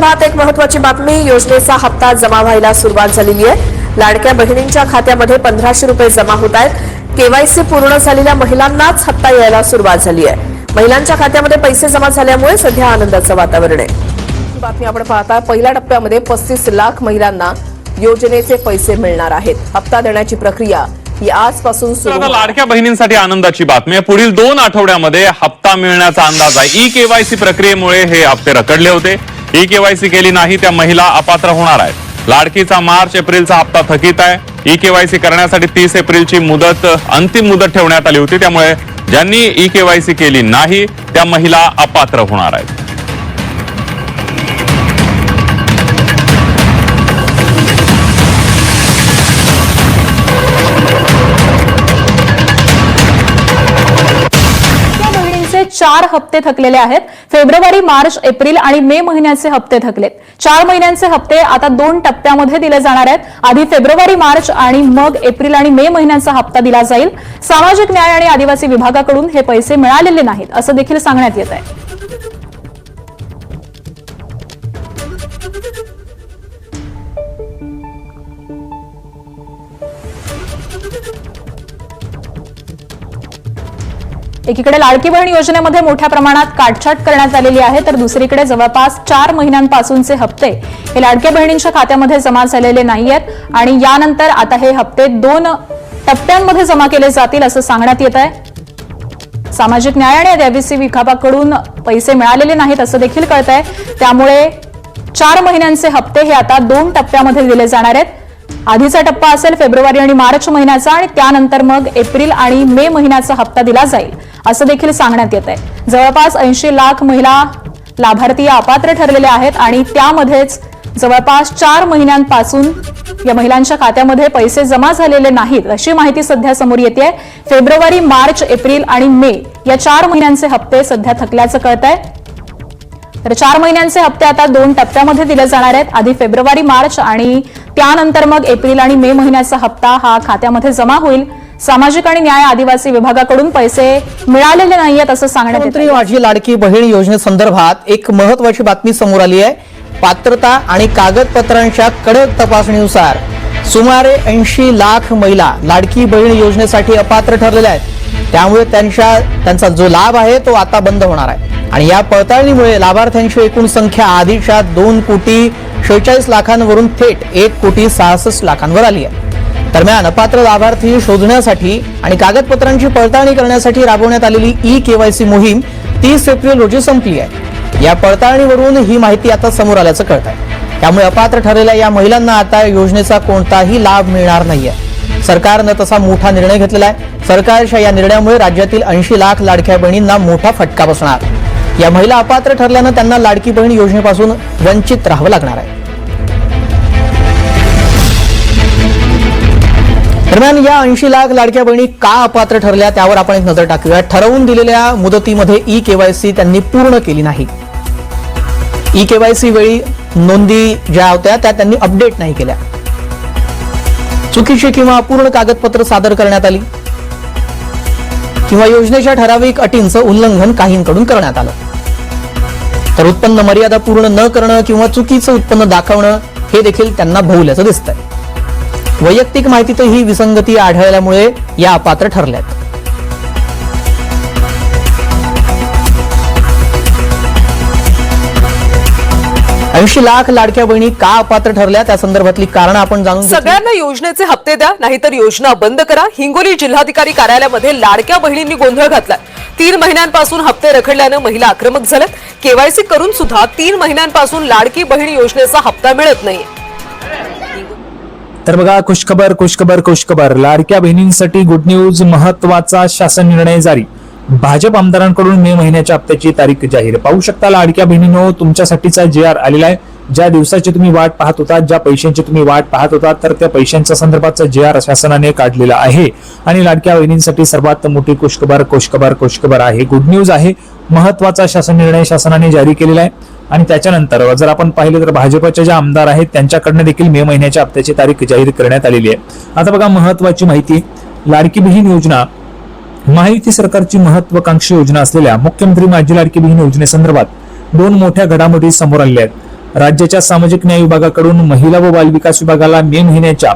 संदर्भात एक महत्त्वाची बातमी. योजनेचा हप्ता जमा व्हायला सुरुवात झालेली आहे. लाडक्या बहिणींच्या खात्यामध्ये 1500 रुपये जमा होत आहेत. केवायसी पूर्ण झालेल्या महिलांनाच हप्ता यायला सुरुवात झाली आहे. महिलांच्या खात्यामध्ये पैसे जमा झाल्यामुळे सध्या आनंदाचं वातावरण आहे. ही बातमी आपण पाहता. पहिल्या टप्प्यामध्ये 35 लाख महिलांना योजनेचे पैसे मिळणार आहेत. हप्ता देण्याची प्रक्रिया ही आजपासून सुरू होणार आहे. लाडक्या बहिणींसाठी आनंदाची बातमी आहे. पुढील 2 आठवड्यामध्ये हप्ता मिळण्याचा अंदाज आहे. ई-केवायसी प्रक्रियेमुळे हे हप्ते रखडले होते. ई-केवायसी केली नाही त्या महिला अपात्र होणार आहेत. लाडकीचा मार्च एप्रिलचा हप्ता थकीत आहे. ई-केवायसी करण्यासाठी 30 एप्रिलची अंतिम मुदत ठेवण्यात आली होती. त्यामुळे ज्यांनी ई-केवायसी केली नाही त्या महिला अपात्र होणार आहेत. बहिणींचे 4 हप्ते थकलेले आहेत. फेब्रुवारी, मार्च, एप्रिल आणि मे महिन्याचे हप्ते थकलेत. 4 महिन्यांचे हप्ते आता 2 टप्प्यामध्ये दिले जाणार आहेत. आधी फेब्रुवारी, मार्च आणि मग एप्रिल आणि मे महिन्याचा हप्ता दिला जाईल. सामाजिक न्याय आणि आदिवासी विभागाकडून हे पैसे मिळालेले नाहीत असं देखील सांगण्यात येत आहे. एकीकडे लाडकी बहीण योजनेमध्ये मोठ्या प्रमाणात काटछाट करण्यात आलेली आहे, तर दुसरीकडे जवळपास 4 महिन्यांपासूनचे हप्ते हे लाडक्या बहिणींच्या खात्यामध्ये जमा झालेले नाहीयेत आणि यानंतर आता हे हप्ते 2 टप्प्यांमध्ये जमा केले जातील असं सांगण्यात येत आहे. सामाजिक न्याय आणि आदिवासी विभागाकडून पैसे मिळालेले नाहीत असं देखील कळतंय. त्यामुळे 4 महिन्यांचे हप्ते हे आता 2 टप्प्यामध्ये दिले जाणार आहेत. आधीचा टप्पा असेल फेब्रुवारी आणि मार्च महिन्याचा आणि त्यानंतर मग एप्रिल आणि मे महिन्याचा हप्ता दिला जाईल असं देखील सांगण्यात येत आहे. जवळपास 80 लाख महिला लाभार्थी अपात्र ठरलेल्या आहेत आणि त्यामध्येच जवळपास 4 महिन्यांपासून या महिलांच्या खात्यामध्ये पैसे जमा झालेले नाहीत अशी माहिती सध्या समोर येते. फेब्रुवारी, मार्च, एप्रिल आणि मे या 4 महिन्यांचे हप्ते सध्या थकल्याचं कळतंय. तर 4 महिन्यांचे हप्ते आता 2 टप्प्यामध्ये दिले जाणार आहेत. आधी फेब्रुवारी, मार्च आणि त्यानंतर मग एप्रिल आणि मे महिन्याचा हप्ता हा खात्यामध्ये जमा होईल. सामाजिक आणि न्याय आदिवासी विभागाकडून पैसे मिळालेले नाहीयेत असं सांगण्यात येत आहे. माझी लाडकी बहीण योजनेसंदर्भात एक महत्त्वाची बातमी समोर आली आहे. पात्रता आणि कागदपत्रांच्या कडक तपासणीनुसार सुमारे 80 लाख महिला लाडकी बहीण योजनेसाठी अपात्र ठरलेल्या आहेत. त्यामुळे त्यांचा जो लाभ आहे तो आता बंद होणार आहे आणि या पडताळणीमुळे लाभार्थ्यांची एकूण संख्या आधीच्या 2,46 लाखांवरून थेट 1,66 लाखांवर आली आहे. दरम्यान अपात्र लाभार्थी शोधण्यासाठी आणि कागदपत्रांची पडताळणी करण्यासाठी राबवण्यात आलेली ई-केवायसी मोहीम 30 एप्रिल रोजी संपली आहे. या पडताळणीवरून ही माहिती आता समोर आल्याचं कळत आहे. त्यामुळे अपात्र ठरलेल्या या महिलांना आता योजनेचा कोणताही लाभ मिळणार नाहीये. सरकारनं तसा मोठा निर्णय घेतलेला आहे. सरकारच्या या निर्णयामुळे राज्यातील 80 लाख लाडक्या बहिणींना मोठा फटका बसणार. या महिला अपात्र ठरल्यानं त्यांना लाडकी बहीण योजनेपासून वंचित राहावं लागणार आहे. दरम्यान या 80 लाख लाडक्या बहिणी का अपात्र ठरल्या त्यावर आपण एक नजर टाकूया. ठरवून दिलेल्या मुदतीमध्ये ई-केवायसी त्यांनी पूर्ण केली नाही. ई-केवायसी वेळी नोंदी ज्या होत्या त्या त्यांनी अपडेट नाही केल्या. चुकीची किंवा अपूर्ण कागदपत्र सादर करण्यात आली किंवा योजनेच्या ठराविक अटींचं उल्लंघन काहींकडून करण्यात आलं. तर उत्पन्न मर्यादा पूर्ण न करणं किंवा चुकीचं उत्पन्न दाखवणं हे देखील त्यांना भोवल्याचं दिसतंय. वैयक्तिक माहितीतही विसंगती आढळल्यामुळे या अपात्र ठरल्यात. ऐंशी लाख लाडक्या बहिणी का अपात्र ठरल्या त्या संदर्भातली कारण आपण जाणून घेऊ. सगळ्यांना योजनेचे हप्ते द्या, नाहीतर योजना बंद करा. हिंगोली जिल्हाधिकारी कार्यालयामध्ये लाडक्या बहिणींनी गोंधळ घातलाय. 3 महिन्यांपासून हप्ते रखडल्यानं महिला आक्रमक झाल्यात. केवायसी करून सुद्धा 3 महिन्यांपासून लाडकी बहीण योजनेचा हप्ता मिळत नाही. तर बघा, खुशखबर लाडक्या बहिणींसाठी गुड न्यूज. महत्वाचा शासन निर्णय जारी. भाजप आमदारांकडून मे महिन्याच्या हप्त्याची तारीख जाहीर. पाहू शकता लाडक्या बहिणींनो, तुमच्यासाठीचा JR आलेला आहे. ज्या दिवसाची तुम्ही वाट पाहत होता, ज्या पैशांची तुम्ही वाट पाहत होता, तर त्या पैशांच्या संदर्भातचा JR शासनाने काढलेला आहे. आणि लाडक्या बहिणींसाठी सर्वात मोठी खुशखबर आहे, गुड न्यूज आहे. महत्वाचा शासन निर्णय शासनाने जारी केलेला आहे. आणि त्याच्यानंतर जर आपण पाहिलं तर भाजपच्या ज्या आमदार आहेत त्यांच्याकडनं देखील मे महिन्याच्या हप्त्याची तारीख जाहीर करण्यात आलेली आहे. आता बघा, महत्वाची माहिती. लाडकी बहीण योजना महायुती सरकारची महत्वाकांक्षी योजना असलेल्या मुख्यमंत्री माझी लाडकी बहीण योजनेसंदर्भात 2 मोठ्या घडामोडी समोर आल्या आहेत. राज्याच्या सामाजिक न्याय विभागाकडून महिला व बालविकास विभागाला मे महिन्याच्या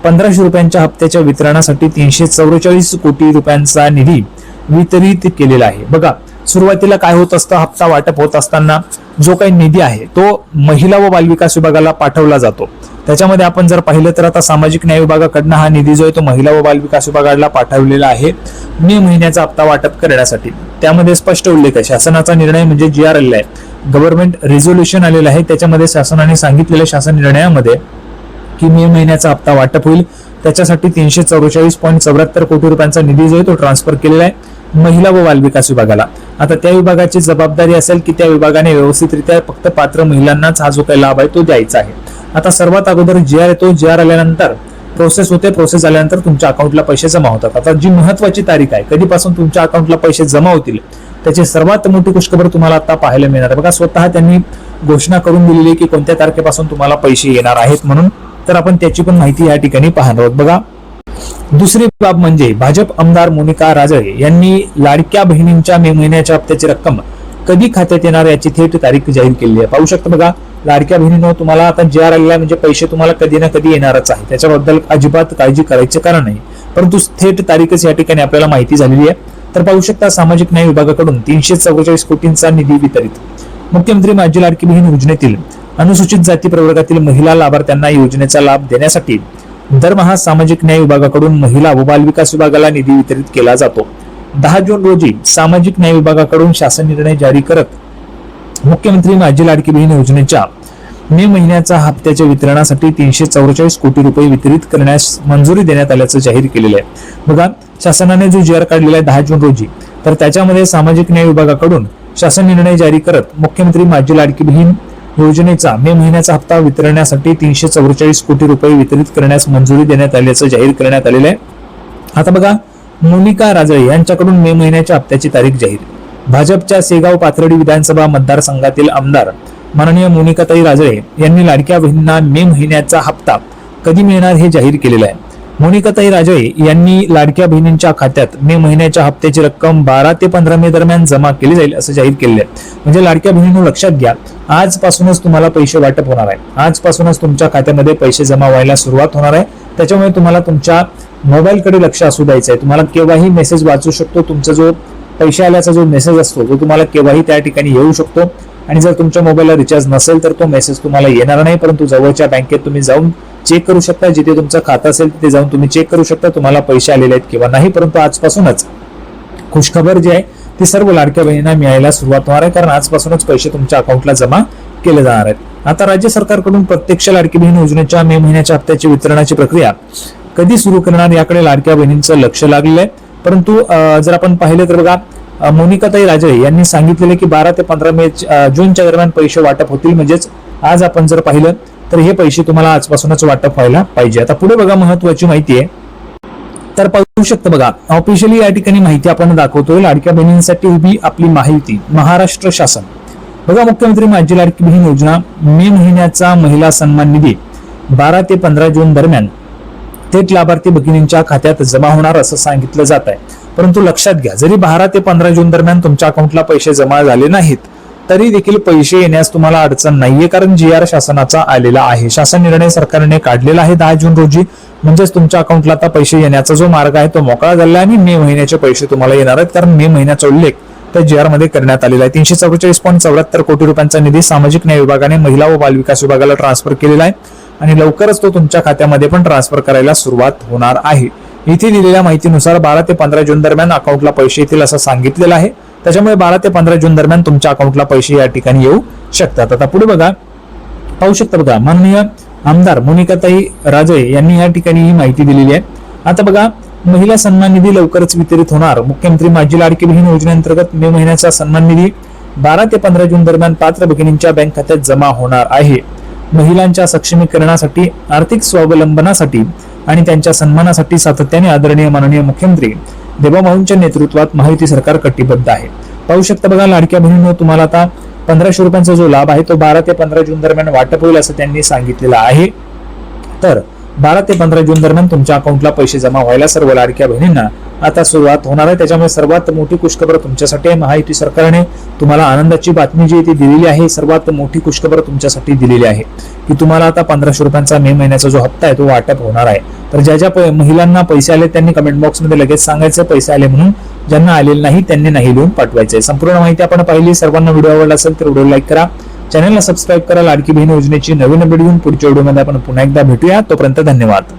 1500 रुपयांच्या हप्त्याच्या वितरणासाठी 344 कोटी रुपयांचा निधी वितरित केलेला आहे. बघा, सुरुवातीला काय होत असतं, हप्ता वाटप होत असताना जो काही निधी आहे तो महिला व बालविकास विभागाला पाठवला जातो. त्याच्यामध्ये आपण जर पाहिलं तर आता सामाजिक न्याय विभागाकडनं हा निधी जो आहे तो महिला व बालविकास विभागाला पाठवलेला आहे मे महिन्याचा हप्ता वाटप करण्यासाठी. त्यामध्ये स्पष्ट उल्लेख आहे, शासनाचा निर्णय म्हणजे GR आलेला आहे, गव्हर्नमेंट रेझोल्युशन आलेलं आहे. त्याच्यामध्ये शासनाने सांगितलेल्या शासन निर्णयामध्ये की मे महिन्याचा हप्ता वाटप होईल, त्याच्यासाठी 344.74 कोटी रुपयांचा निधी जो आहे तो ट्रान्सफर केलेला आहे महिला व बालविकास विभागाला. आता त्या विभागाची जबाबदारी असेल की त्या विभागाने व्यवस्थितरित्या फक्त पात्र महिलांनाच हा जो काही लाभ आहे तो द्यायचा आहे. आता सर्वात अगोदर GR येतो, GR आल्यानंतर प्रोसेस होते, प्रोसेस आल्यानंतर तुमच्या अकाउंटला पैसे जमा होतात. आता जी महत्वाची तारीख आहे कधीपासून तुमच्या अकाउंटला पैसे जमा होतील त्याची सर्वात मोठी खुशखबर तुम्हाला आता पाहायला मिळणार आहे. बघा, स्वतः त्यांनी घोषणा करून दिलेली आहे की कोणत्या तारखेपासून तुम्हाला पैसे येणार आहेत म्हणून. तर आपण त्याची पण माहिती या ठिकाणी पाहणार आहोत. बघा, दुसरी बाब म्हणजे भाजप आमदार मोनिका राजळे यांनी लाडक्या बहिणींच्या मे महिन्याच्या हप्त्याची रक्कम कधी खात्यात येणार याची थेट तारीख जाहीर केली आहे. पाहू शकता बघा, लाडक्या बहिणींनो तुम्हाला आता GR आलेला म्हणजे पैसे तुम्हाला कधी ना कधी येणारच आहे, त्याच्याबद्दल अजिबात काळजी करायचे कारण नाही. परंतु थेट तारीखच या ठिकाणी आपल्याला माहिती झालेली आहे. तर पाहू शकता, सामाजिक न्याय विभागाकडून 344 कोटींचा निधी वितरित. मुख्यमंत्री माझी लाडकी बहीण योजनेतील अनुसूचित जाती प्रवर्गातील महिला लाभार्थ्यांना योजनेचा लाभ देण्यासाठी दरमहा सामाजिक न्याय विभागाकडून महिला व बालविकास विभागाला निधी वितरित केला जातो. 10 जून रोजी सामाजिक न्याय विभागाकडून शासन निर्णय जारी करत मुख्यमंत्री माझी लाडकी बहीण योजनेच्या मे महिन्याच्या हप्त्याच्या वितरणासाठी 344 कोटी रुपये वितरित करण्यास मंजुरी देण्यात आल्याचं जाहीर केलेलं आहे. बघा, शासनाने जो GR काढलेला आहे 10 जून रोजी, तर त्याच्यामध्ये सामाजिक न्याय विभागाकडून शासन निर्णय जारी करत मुख्यमंत्री माझी लाडकी बहीण योजनेचा मे महिन्याचा हप्ता वितरण्यासाठी 344 कोटी रुपये वितरित करण्यास मंजुरी देण्यात आल्याचं जाहीर करण्यात आलेलं आहे. आता बघा, मोनिका राजळे यांच्याकडून मे महिन्याच्या हप्त्याची तारीख जाहीर. भाजपच्या सेगाव पाथर्डी विधानसभा मतदारसंघातील आमदार माननीय मोनिकाताई राजळे यांनी लाडक्या बहिणींना मे महिन्याचा हप्ता कधी मिळणार हे जाहीर केलेलं आहे. मोनिकाताई राजळे यांनी लाडक्या बहिणींच्या खात्यात मे महिन्याच्या हप्त्याची रक्कम 12 ते 15 मे दरम्यान जमा केली जाईल असं जाहीर केलेलं आहे. म्हणजे लाडक्या बहिणींनो लक्षात घ्या, आजपासूनच तुम्हाला पैसे वाटप होणार आहे, आजपासूनच तुमच्या खात्यामध्ये पैसे जमा व्हायला सुरुवात होणार आहे. त्याच्यामुळे तुम्हाला तुमच्या मोबाईलकडे लक्ष असू द्यायचं आहे. तुम्हाला केव्हाही मेसेज वाचू शकतो, तुमचा जो पैसे आल्याचा जो मेसेज असतो तो तुम्हाला केव्हाही त्या ठिकाणी येऊ शकतो. आणि जर तुमच्या मोबाईलला रिचार्ज नसेल तर तो मेसेज तुम्हाला येणार नाही, परंतु जवळच्या बँकेत तुम्ही जाऊन चेक करू शकता. जिथे तुमचं खातं असेल तिथे जाऊन तुम्ही चेक करू शकता तुम्हाला पैसे आलेले आहेत किंवा नाही. परंतु आजपासूनच खुशखबर जी आहे ती सर्व लाडक्या बहिणींना मिळायला सुरुवात होणार आहे, कारण आजपासूनच पैसे तुमच्या अकाउंटला जमा केले जाणार आहेत. आता राज्य सरकारकडून प्रत्यक्ष लाडकी बहीण योजनेच्या मे महिन्याच्या हप्त्याची वितरणाची प्रक्रिया कधी सुरू करणार याकडे लाडक्या बहिणींचं लक्ष लागलेलं आहे. परंतु जर आपण पाहिलं तर बघा, मोनिकाताई राजळे यांनी सांगितलेले की 12 ते 15 जूनच्या दरम्यान पैसे वाटप होतील. म्हणजेच आज आपण जर पाहिलं तर हे पैसे तुम्हाला आजपासूनच वाटप व्हायला पाहिजे. आता पुढे बघा, महत्वाची माहिती आहे. तर पाहू शकता बघा, ऑफिशियली या ठिकाणी माहिती आपण दाखवतोय. लाडक्या बहिणींसाठी उभी आपली महायुती, महाराष्ट्र शासन. बघा, मुख्यमंत्री माझी लाडकी बहीण योजना मे महिन्याचा महिला सन्मान निधी 12 ते 15 जून दरम्यान थेट लाभार्थी भगिनींच्या खात्यात जमा होणार असं सांगितलं जात आहे. परंतु लक्षात घ्या, जरी 12 ते 15 जून दरम्यान तुमच्या अकाउंटला पैसे जमा झाले नाहीत तरी देखील पैसे येण्यास तुम्हाला अडचण नाहीये, कारण GR शासनाचा आलेला आहे. शासन निर्णय सरकारने काढलेला आहे 10 जून रोजी. म्हणजेच तुमच्या अकाउंटला आता पैसे येण्याचा जो मार्ग आहे तो मोकळा झाला आणि मे महिन्याचे पैसे तुम्हाला येणार आहेत, कारण मे महिन्याचा उल्लेख त्या GR मध्ये करण्यात आलेला आहे. 344.74 कोटी रुपयांचा निधी सामाजिक न्याय विभागाने महिला व बालविकास विभागाला ट्रान्सफर केलेला आहे आणि लवकरच तो तुमच्या खात्यामध्ये पण ट्रान्सफर करायला सुरुवात होणार आहे. इथे दिलेल्या माहितीनुसार 12 ते 15 जून दरम्यान अकाउंटला पैसे येतील असं सांगितलेलं आहे. त्याच्यामुळे 12 ते 15 जून दरम्यान तुमच्या अकाउंटला पैसे या ठिकाणी येऊ शकतात. आता पुढे बघा, पाहू शकता बघा, माननीय आमदार मोनिकाताई राजळे यांनी या ठिकाणी ही माहिती दिलेली आहे. आता बघा, महिला सन्मान निधी लवकरच वितरित होणार. मुख्यमंत्री माझी लाडकी बहीण योजनेअंतर्गत मे महिन्याचा सन्मान निधी 12 ते 15 जून दरम्यान पात्र भगिनींच्या बँक खात्यात जमा होणार आहे. महिलांच्या सक्षमीकरणासाठी, आर्थिक स्वावलंबनासाठी आणि त्यांच्या सन्मानासाठी सातत्याने आदरणीय माननीय मुख्यमंत्री देवाभाऊंच्या नेतृत्वात महायुती सरकार कटिबद्ध आहे. पाहू शकता बघा, लाडक्या बहिणींनो तुम्हाला आता 1500 रुपयांचा जो लाभ आहे तो 12 ते 15 जून दरम्यान वाटप होईल असं त्यांनी सांगितलेलं आहे. तर 12 ते 15 जून दरम्यान तुमच्या अकाउंटला पैसे जमा व्हायला सर्व लाडक्या बहिणींना आता सुरुवात होणार आहे. त्याच्यामुळे सर्वात मोठी खुशखबर तुमच्यासाठी आहे. महायुती सरकारने तुम्हाला आनंदाची बातमी जी आहे ती दिलेली आहे. सर्वात मोठी खुशखबर तुमच्यासाठी दिलेली आहे की तुम्हाला आता 1500 रुपयांचा मे महिन्याचा जो हप्ता आहे तो वाटप होणार आहे. तर ज्या ज्या महिलांना पैसे आले त्यांनी कमेंट बॉक्समध्ये लगेच सांगायचं पैसे आले म्हणून. ज्यांना आलेले नाही त्यांनी नाही लिहून पाठवायचे. संपूर्ण माहिती आपण पाहिली. सर्वांना व्हिडिओ आवडला असेल तर व्हिडिओ लाईक करा, चॅनलला सबस्क्राईब करा. लाडकी बहीण योजनेची नवीन अपडेट घेऊन पुढच्या व्हिडिओमध्ये आपण पुन्हा एकदा भेटूया. तोपर्यंत धन्यवाद.